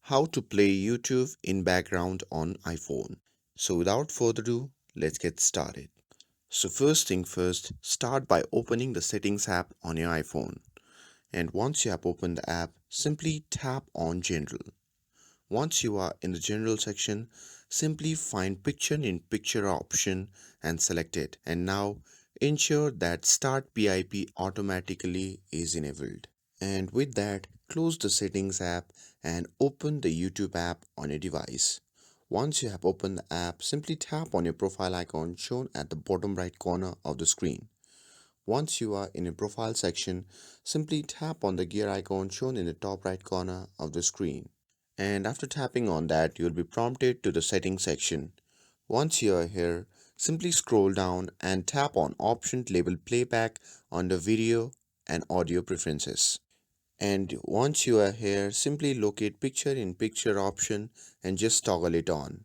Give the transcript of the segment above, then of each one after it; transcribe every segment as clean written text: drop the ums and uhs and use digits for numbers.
How to play YouTube in background on iPhone. So without further ado, let's get started. So first thing first, start by opening the settings app on your iPhone. And once you have opened the app, simply tap on General. Once you are in the General section, simply find Picture in Picture option and select it. And now ensure that Start PIP automatically is enabled. And with that, close the settings app and open the YouTube app on your device. Once you have opened the app, simply tap on your profile icon shown at the bottom right corner of the screen. Once you are in your profile section, simply tap on the gear icon shown in the top right corner of the screen. And after tapping on that, you will be prompted to the settings section. Once you are here, simply scroll down and tap on option labeled playback under video and audio preferences. And once you are here, simply locate picture in picture option and just toggle it on.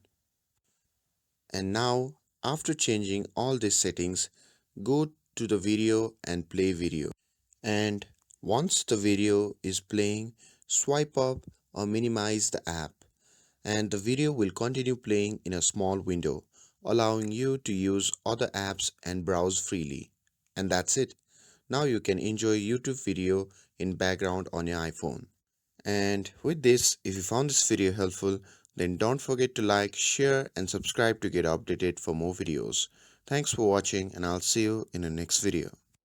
And now, after changing all these settings, go to the video and play video. And once the video is playing, swipe up or minimize the app, and the video will continue playing in a small window, allowing you to use other apps and browse freely. And that's it. Now you can enjoy YouTube video in background on your iPhone. And with this, if you found this video helpful, then don't forget to like, share and subscribe to get updated for more videos. Thanks for watching and I'll see you in the next video.